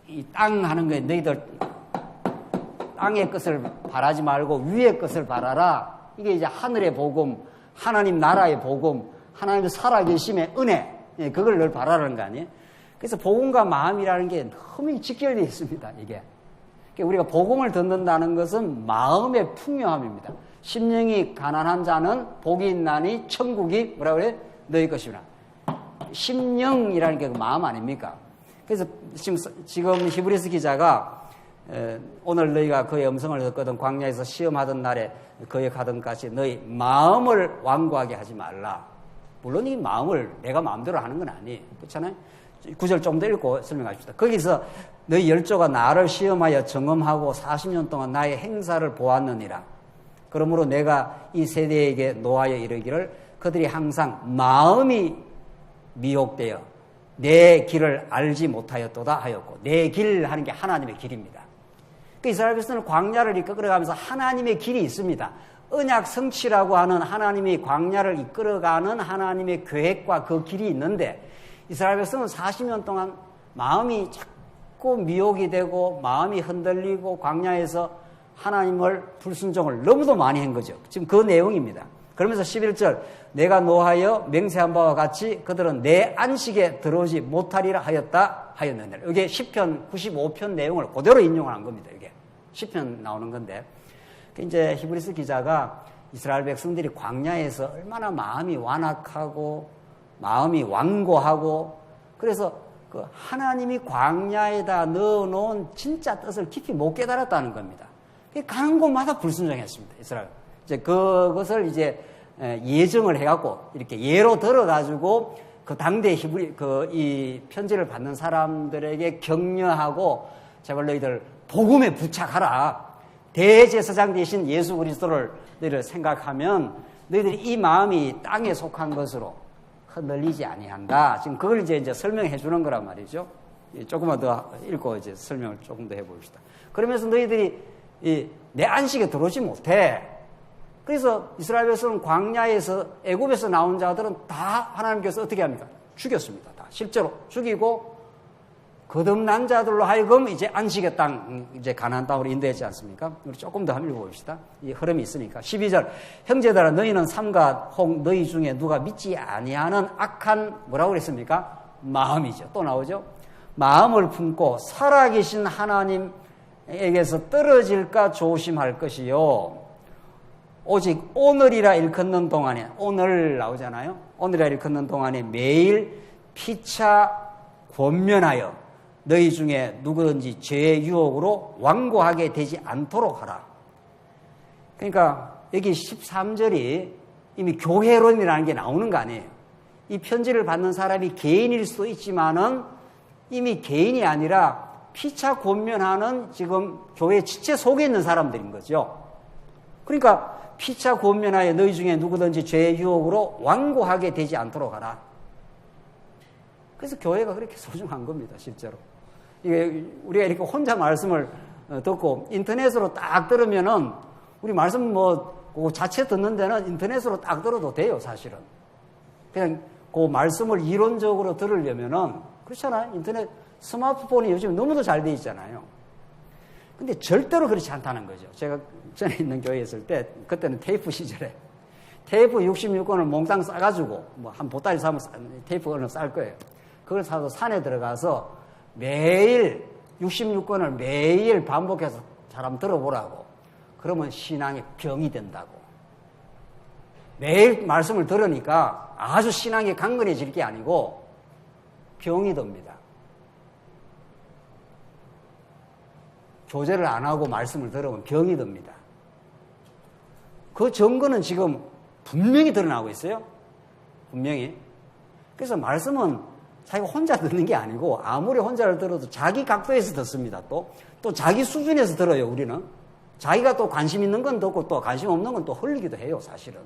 이 땅 하는 거에 너희들 땅의 것을 바라지 말고 위의 것을 바라라. 이게 이제 하늘의 복음, 하나님 나라의 복음, 하나님의 살아계심의 은혜, 그걸 늘 바라라는 거 아니에요? 그래서 복음과 마음이라는 게 너무 직결되어 있습니다. 이게 우리가 복음을 듣는다는 것은 마음의 풍요함입니다. 심령이 가난한 자는 복이 있나니 천국이 뭐라 그래? 너희 것이구나. 심령이라는 게 그 마음 아닙니까? 그래서 지금 히브리서 기자가 오늘 너희가 그의 음성을 듣거든 광야에서 시험하던 날에 거역하던 같이 너희 마음을 완고하게 하지 말라. 물론 이 마음을 내가 마음대로 하는 건 아니에요. 그렇잖아요? 9절 좀 더 읽고 설명합시다. 거기서 너희 열조가 나를 시험하여 점검하고 40년 동안 나의 행사를 보았느니라. 그러므로 내가 이 세대에게 노하여 이르기를 그들이 항상 마음이 미혹되어 내 길을 알지 못하였도다 하였고, 내 길 하는 게 하나님의 길입니다. 그 이스라엘 백성은 광야를 이끌어가면서 하나님의 길이 있습니다. 언약 성취라고 하는 하나님이 광야를 이끌어가는 하나님의 계획과 그 길이 있는데 이스라엘 백성은 40년 동안 마음이 자꾸 미혹이 되고 마음이 흔들리고 광야에서 하나님을 불순종을 너무도 많이 한 거죠. 지금 그 내용입니다. 그러면서 11절 내가 노하여 맹세한 바와 같이 그들은 내 안식에 들어오지 못하리라 하였느니라. 이게 시편 95편 내용을 그대로 인용한 겁니다. 이게 시편 나오는 건데 이제 히브리서 기자가 이스라엘 백성들이 광야에서 얼마나 마음이 완악하고 마음이 완고하고 그래서 그 하나님이 광야에다 넣어놓은 진짜 뜻을 깊이 못 깨달았다는 겁니다. 가는 곳마다 불순종했습니다. 이스라엘. 이제 그것을 이제 예정을 해갖고 이렇게 예로 들어가지고 그 당대 히브리 이 편지를 받는 사람들에게 격려하고 제발 너희들 복음에 부착하라. 대제사장 대신 예수 그리스도를 너희들 생각하면 너희들이 이 마음이 땅에 속한 것으로 흔들리지 아니한다. 지금 그걸 이제 설명해 주는 거란 말이죠. 조금만 더 읽고 이제 설명을 조금 더 해봅시다. 그러면서 너희들이 내 안식에 들어오지 못해. 그래서 이스라엘 백성은 광야에서 애굽에서 나온 자들은 다 하나님께서 어떻게 합니까? 죽였습니다. 다 실제로 죽이고 거듭난 자들로 하여금 이제 안식의 땅, 이제 가나안 땅으로 인도했지 않습니까? 우리 조금 더 한번 읽어봅시다. 이 흐름이 있으니까. 12절. 형제들아 너희는 삼가 혹 너희 중에 누가 믿지 아니하는 악한 뭐라고 그랬습니까? 마음이죠. 또 나오죠. 마음을 품고 살아계신 하나님에게서 떨어질까 조심할 것이요. 오직 오늘이라 일컫는 동안에, 오늘 나오잖아요. 오늘이라 일컫는 동안에 매일 피차 권면하여 너희 중에 누구든지 죄의 유혹으로 완고하게 되지 않도록 하라. 그러니까 여기 13절이 이미 교회론이라는 게 나오는 거 아니에요. 이 편지를 받는 사람이 개인일 수도 있지만은 이미 개인이 아니라 피차 권면하는 지금 교회 지체 속에 있는 사람들인 거죠. 그러니까 피차 권면하여 너희 중에 누구든지 죄의 유혹으로 완고하게 되지 않도록 하라. 그래서 교회가 그렇게 소중한 겁니다, 실제로. 이게 우리가 이렇게 혼자 말씀을 듣고 인터넷으로 딱 들으면은 우리 말씀 그 자체 듣는 데는 인터넷으로 딱 들어도 돼요, 사실은. 그냥 그 말씀을 이론적으로 들으려면은 그렇잖아요. 인터넷 스마트폰이 요즘 너무도 잘 돼 있잖아요. 근데 절대로 그렇지 않다는 거죠. 제가 전에 있는 교회에 있을 때 그때는 테이프 시절에 테이프 66권을 몽땅 싸가지고 한 보따리 사면 테이프를 쌀 거예요. 그걸 사서 산에 들어가서 매일 66권을 매일 반복해서 사람 들어보라고. 그러면 신앙의 병이 된다고. 매일 말씀을 들으니까 아주 신앙이 강건해질 게 아니고 병이 듭니다. 교제를 안 하고 말씀을 들으면 병이 듭니다. 그 증거는 지금 분명히 드러나고 있어요. 분명히. 그래서 말씀은 자기가 혼자 듣는 게 아니고 아무리 혼자를 들어도 자기 각도에서 듣습니다. 또 자기 수준에서 들어요. 우리는. 자기가 또 관심 있는 건 듣고 또 관심 없는 건 또 흘리기도 해요. 사실은.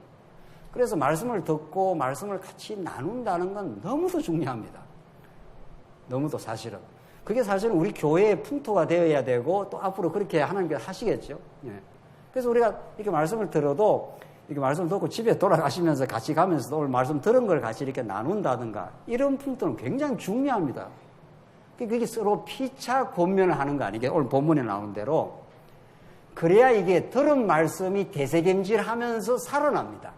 그래서 말씀을 듣고 말씀을 같이 나눈다는 건 너무도 중요합니다. 너무도 사실은. 그게 사실은 우리 교회의 풍토가 되어야 되고 또 앞으로 그렇게 하나님께서 하시겠죠. 예. 그래서 우리가 이렇게 말씀을 들어도 이렇게 말씀 듣고 집에 돌아가시면서 같이 가면서도 오늘 말씀 들은 걸 같이 이렇게 나눈다든가 이런 풍토는 굉장히 중요합니다. 그게 서로 피차 권면을 하는 거 아니에요? 오늘 본문에 나오는 대로. 그래야 이게 들은 말씀이 되새김질하면서 살아납니다.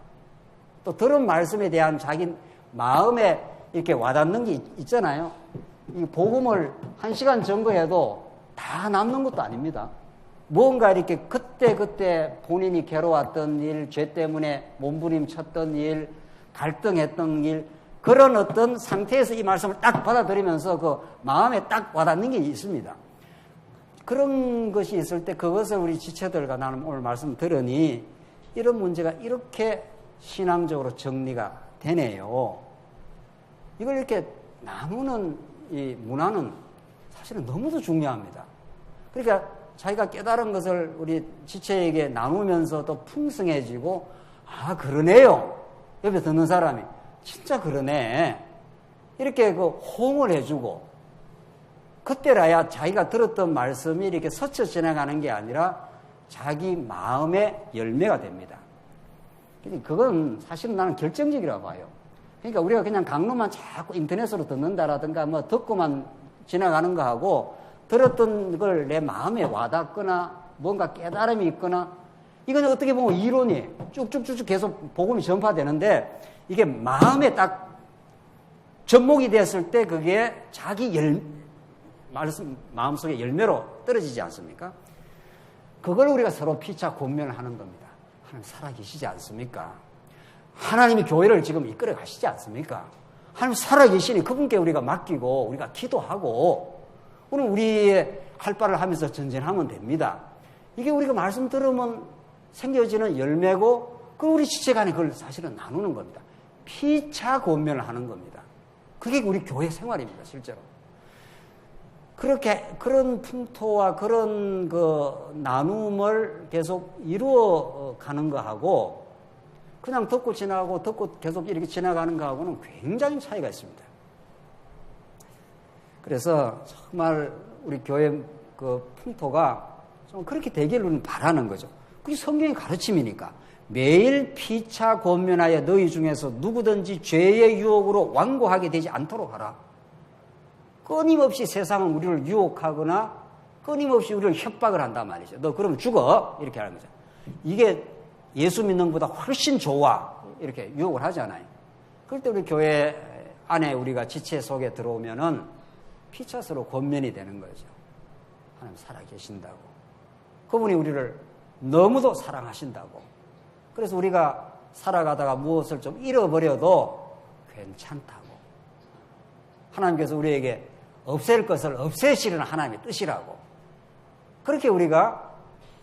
또 들은 말씀에 대한 자기 마음에 이렇게 와닿는 게 있잖아요. 이 복음을 1시간 전거해도 다 남는 것도 아닙니다. 무언가 이렇게 그때 본인이 괴로웠던 일, 죄 때문에 몸부림쳤던 일, 갈등했던 일, 그런 어떤 상태에서 이 말씀을 딱 받아들이면서 그 마음에 딱 와닿는 게 있습니다. 그런 것이 있을 때 그것을 우리 지체들과 나는 오늘 말씀 들으니 이런 문제가 이렇게 신앙적으로 정리가 되네요. 이걸 이렇게 나누는 이 문화는 사실은 너무도 중요합니다. 그러니까 자기가 깨달은 것을 우리 지체에게 나누면서 또 풍성해지고, 아, 그러네요. 옆에 듣는 사람이, 진짜 그러네. 이렇게 그 호응을 해주고, 그때라야 자기가 들었던 말씀이 이렇게 스쳐 지나가는 게 아니라 자기 마음의 열매가 됩니다. 그건 사실은 나는 결정적이라고 봐요. 그러니까 우리가 그냥 강론만 자꾸 인터넷으로 듣는다라든가 뭐 듣고만 지나가는 거하고 들었던 걸 내 마음에 와닿거나 뭔가 깨달음이 있거나 이건 어떻게 보면 이론이에요. 쭉쭉쭉쭉 계속 복음이 전파되는데 이게 마음에 딱 접목이 됐을 때 그게 자기 마음속에 열매로 떨어지지 않습니까? 그걸 우리가 서로 피차 권면을 하는 겁니다. 하나님 살아계시지 않습니까? 하나님이 교회를 지금 이끌어 가시지 않습니까? 하나님 살아계시니 그분께 우리가 맡기고 우리가 기도하고 오늘 우리의 할 바를 하면서 전진하면 됩니다. 이게 우리가 말씀 들으면 생겨지는 열매고 그 우리 지체 간에 그걸 사실은 나누는 겁니다. 피차 권면을 하는 겁니다. 그게 우리 교회 생활입니다, 실제로. 그렇게 그런 풍토와 그런 그 나눔을 계속 이루어 가는 거하고 그냥 듣고 지나가고 듣고 계속 이렇게 지나가는 거하고는 굉장히 차이가 있습니다. 그래서 정말 우리 교회 그 풍토가 좀 그렇게 되기를 바라는 거죠. 그게 성경의 가르침이니까. 매일 피차 권면하여 너희 중에서 누구든지 죄의 유혹으로 완고하게 되지 않도록 하라. 끊임없이 세상은 우리를 유혹하거나 끊임없이 우리를 협박을 한단 말이죠. 너 그러면 죽어. 이렇게 하는 거죠. 이게 예수 믿는 것보다 훨씬 좋아. 이렇게 유혹을 하잖아요. 그럴 때 우리 교회 안에 우리가 지체 속에 들어오면은 피차서로 권면이 되는 거죠. 하나님 살아계신다고. 그분이 우리를 너무도 사랑하신다고. 그래서 우리가 살아가다가 무엇을 좀 잃어버려도 괜찮다고. 하나님께서 우리에게 없앨 것을 없애시는 하나님의 뜻이라고. 그렇게 우리가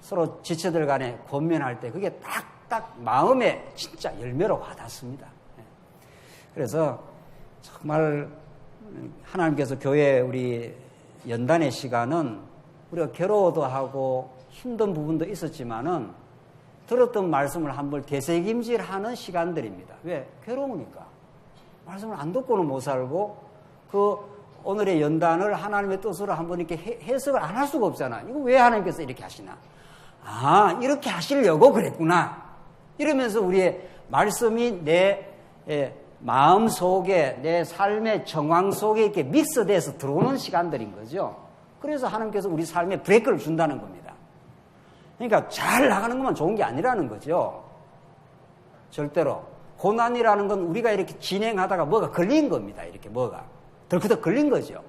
서로 지체들 간에 권면할 때 그게 딱딱 마음에 진짜 열매로 와닿습니다. 그래서 정말 하나님께서 교회 우리 연단의 시간은 우리가 괴로워도 하고 힘든 부분도 있었지만은 들었던 말씀을 한번 되새김질하는 시간들입니다. 왜? 괴로우니까. 말씀을 안 듣고는 못 살고 그 오늘의 연단을 하나님의 뜻으로 한번 이렇게 해석을 안 할 수가 없잖아. 이거 왜 하나님께서 이렇게 하시나? 아, 이렇게 하시려고 그랬구나. 이러면서 우리의 말씀이 내 마음 속에, 내 삶의 정황 속에 이렇게 믹스돼서 들어오는 시간들인 거죠. 그래서 하나님께서 우리 삶에 브레이크를 준다는 겁니다. 그러니까 잘 나가는 것만 좋은 게 아니라는 거죠. 절대로. 고난이라는 건 우리가 이렇게 진행하다가 뭐가 걸린 겁니다. 이렇게 뭐가. 덜커덕 걸린 거죠.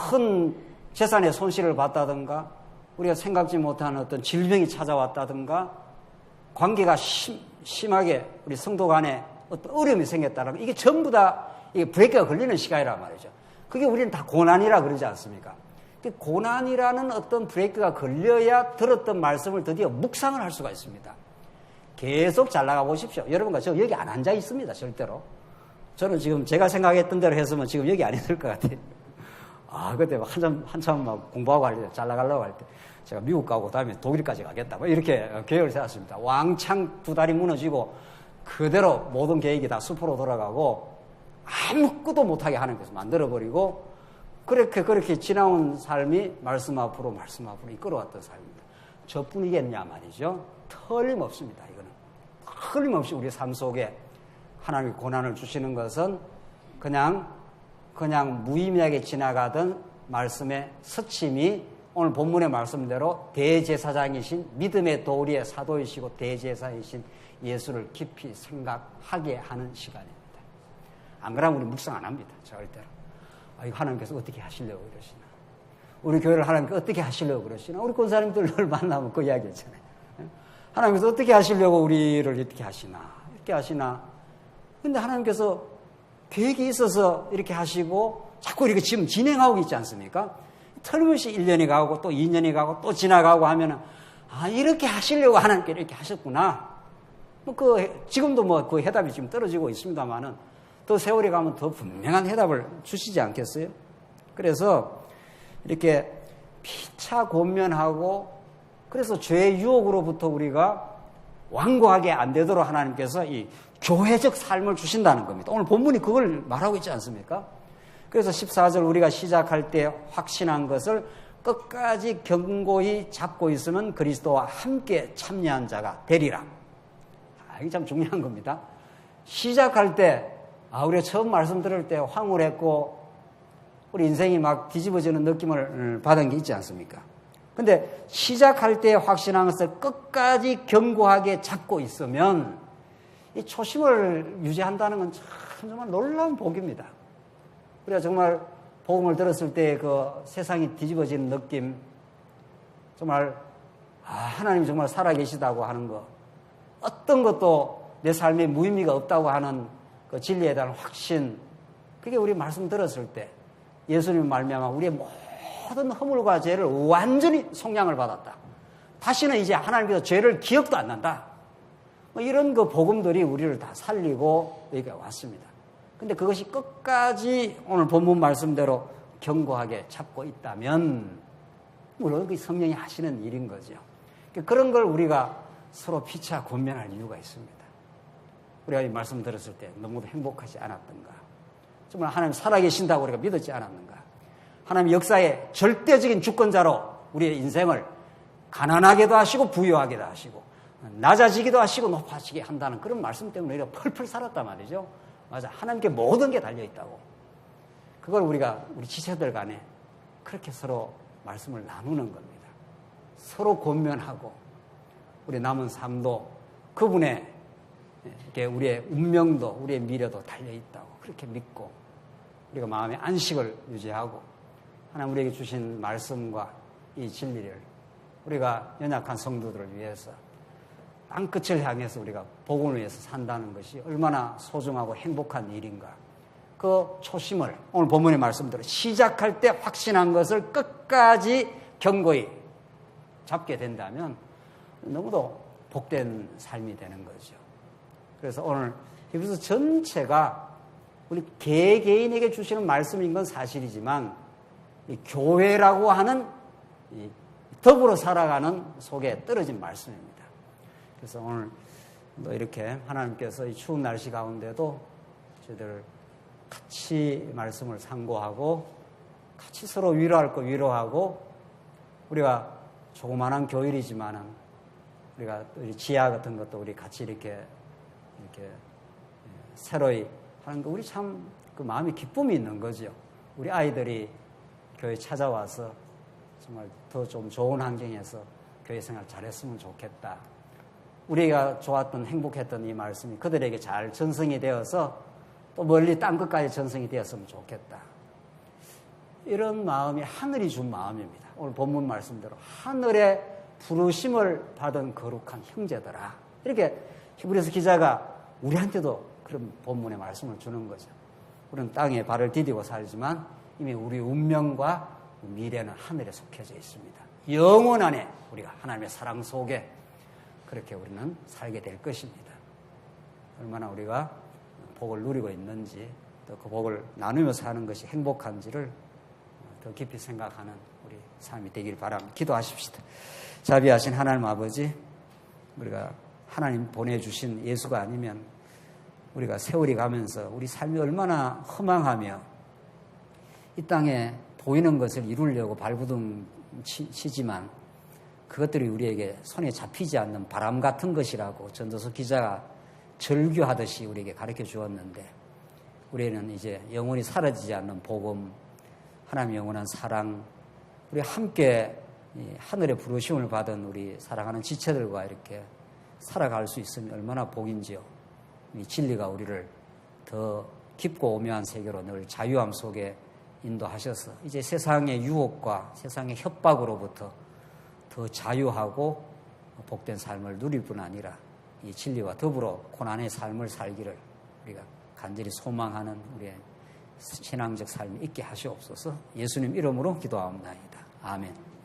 큰 재산의 손실을 봤다든가 우리가 생각지 못한 어떤 질병이 찾아왔다든가 관계가 심하게 우리 성도 간에 어떤 어려움이 생겼다든가 이게 전부 다 이게 브레이크가 걸리는 시간이란 말이죠. 그게 우리는 다 고난이라 그러지 않습니까? 고난이라는 어떤 브레이크가 걸려야 들었던 말씀을 드디어 묵상을 할 수가 있습니다. 계속 잘 나가 보십시오. 여러분과 저 여기 안 앉아 있습니다. 절대로. 저는 지금 제가 생각했던 대로 했으면 지금 여기 안 있을 것 같아요. 아, 그때 한참 막 공부하고 할 때, 잘 나가려고 할 때, 제가 미국 가고 다음에 독일까지 가겠다. 뭐 이렇게 계획을 세웠습니다. 왕창 두 다리 무너지고 그대로 모든 계획이 다 숲으로 돌아가고 아무것도 못하게 하나님께서 만들어버리고 그렇게 지나온 삶이 말씀 앞으로 이끌어왔던 삶입니다. 저뿐이겠냐 말이죠. 틀림없습니다. 이거는 틀림없이 우리 삶 속에 하나님이 고난을 주시는 것은 그냥 무의미하게 지나가던 말씀의 스침이 오늘 본문의 말씀대로 대제사장이신 믿음의 도리의 사도이시고 대제사이신 예수를 깊이 생각하게 하는 시간입니다. 안 그러면 우리 묵상 안 합니다. 절대로. 이거 하나님께서 어떻게 하시려고 그러시나. 우리 교회를 하나님께서 어떻게 하시려고 그러시나. 우리 권사님들을 만나면 그 이야기 있잖아요. 하나님께서 어떻게 하시려고 우리를 이렇게 하시나. 이렇게 하시나. 근데 하나님께서 계획이 있어서 이렇게 하시고 자꾸 이렇게 지금 진행하고 있지 않습니까? 틀림없이 1년이 가고 또 2년이 가고 또 지나가고 하면은 이렇게 하시려고 하나님께 이렇게 하셨구나. 지금도 그 해답이 지금 떨어지고 있습니다만은 더 세월이 가면 더 분명한 해답을 주시지 않겠어요? 그래서 이렇게 피차 권면하고 그래서 죄의 유혹으로부터 우리가 완고하게 안 되도록 하나님께서 이 교회적 삶을 주신다는 겁니다. 오늘 본문이 그걸 말하고 있지 않습니까? 그래서 14절 우리가 시작할 때 확신한 것을 끝까지 견고히 잡고 있으면 그리스도와 함께 참여한 자가 되리라. 이게 참 중요한 겁니다. 시작할 때 우리가 처음 말씀 들을 때 황홀했고 우리 인생이 막 뒤집어지는 느낌을 받은 게 있지 않습니까? 근데 시작할 때 확신한 것을 끝까지 견고하게 잡고 있으면 이 초심을 유지한다는 건 참 정말 놀라운 복입니다. 우리가 정말 복음을 들었을 때 그 세상이 뒤집어지는 느낌, 정말 하나님이 정말 살아계시다고 하는 거, 어떤 것도 내 삶에 무의미가 없다고 하는 그 진리에 대한 확신, 그게 우리 말씀 들었을 때 예수님 말미암아 우리의 모든 허물과 죄를 완전히 속량을 받았다. 다시는 이제 하나님께서 죄를 기억도 안 난다. 뭐 이런 그 복음들이 우리를 다 살리고 여기가 왔습니다. 근데 그것이 끝까지 오늘 본문 말씀대로 견고하게 잡고 있다면 물론 그 성령이 하시는 일인 거죠. 그런 걸 우리가 서로 피차 권면할 이유가 있습니다. 우리가 이 말씀 들었을 때 너무도 행복하지 않았던가? 정말 하나님 살아계신다고 우리가 믿었지 않았는가? 하나님 역사의 절대적인 주권자로 우리의 인생을 가난하게도 하시고 부유하게도 하시고 낮아지기도 하시고 높아지게 한다는 그런 말씀 때문에 우리가 펄펄 살았단 말이죠. 맞아. 하나님께 모든 게 달려있다고. 그걸 우리가 우리 지체들 간에 그렇게 서로 말씀을 나누는 겁니다. 서로 권면하고 우리 남은 삶도 그분의 우리의 운명도 우리의 미래도 달려있다고 그렇게 믿고 우리가 마음의 안식을 유지하고 하나님 우리에게 주신 말씀과 이 진리를 우리가 연약한 성도들을 위해서 땅끝을 향해서 우리가 복음을 위해서 산다는 것이 얼마나 소중하고 행복한 일인가. 그 초심을 오늘 본문의 말씀대로 시작할 때 확신한 것을 끝까지 견고히 잡게 된다면 너무도 복된 삶이 되는 거죠. 그래서 오늘 히브리서 전체가 우리 개개인에게 주시는 말씀인 건 사실이지만 이 교회라고 하는 이 더불어 살아가는 속에 떨어진 말씀입니다. 그래서 오늘 또 이렇게 하나님께서 이 추운 날씨 가운데도 저희들 같이 말씀을 상고하고 같이 서로 위로할 거 위로하고 우리가 조그마한 교일이지만은 우리가 우리 지하 같은 것도 우리 같이 이렇게 새로이 하는 거 우리 참 그 마음이 기쁨이 있는 거죠. 우리 아이들이 교회 찾아와서 정말 더 좀 좋은 환경에서 교회 생활 잘했으면 좋겠다. 우리가 좋았던 행복했던 이 말씀이 그들에게 잘 전승이 되어서 또 멀리 땅끝까지 전승이 되었으면 좋겠다. 이런 마음이 하늘이 준 마음입니다. 오늘 본문 말씀대로 하늘의 부르심을 받은 거룩한 형제들아. 이렇게 히브리서 기자가 우리한테도 그런 본문의 말씀을 주는 거죠. 우리는 땅에 발을 디디고 살지만 이미 우리 운명과 미래는 하늘에 속해져 있습니다. 영원 안에 우리가 하나님의 사랑 속에 그렇게 우리는 살게 될 것입니다. 얼마나 우리가 복을 누리고 있는지 또 그 복을 나누며 사는 것이 행복한지를 더 깊이 생각하는 우리 삶이 되길 바랍니다. 기도하십시다. 자비하신 하나님 아버지, 우리가 하나님 보내주신 예수가 아니면 우리가 세월이 가면서 우리 삶이 얼마나 허망하며 이 땅에 보이는 것을 이루려고 발부둥 치지만 그것들이 우리에게 손에 잡히지 않는 바람 같은 것이라고 전도서 기자가 절규하듯이 우리에게 가르쳐 주었는데 우리는 이제 영원히 사라지지 않는 복음, 하나님의 영원한 사랑, 우리 함께 하늘의 부르심을 받은 우리 사랑하는 지체들과 이렇게 살아갈 수 있으면 얼마나 복인지요. 이 진리가 우리를 더 깊고 오묘한 세계로 늘 자유함 속에 인도하셔서 이제 세상의 유혹과 세상의 협박으로부터 더 자유하고 복된 삶을 누릴 뿐 아니라 이 진리와 더불어 고난의 삶을 살기를 우리가 간절히 소망하는 우리의 신앙적 삶이 있게 하시옵소서. 예수님 이름으로 기도하옵나이다. 아멘.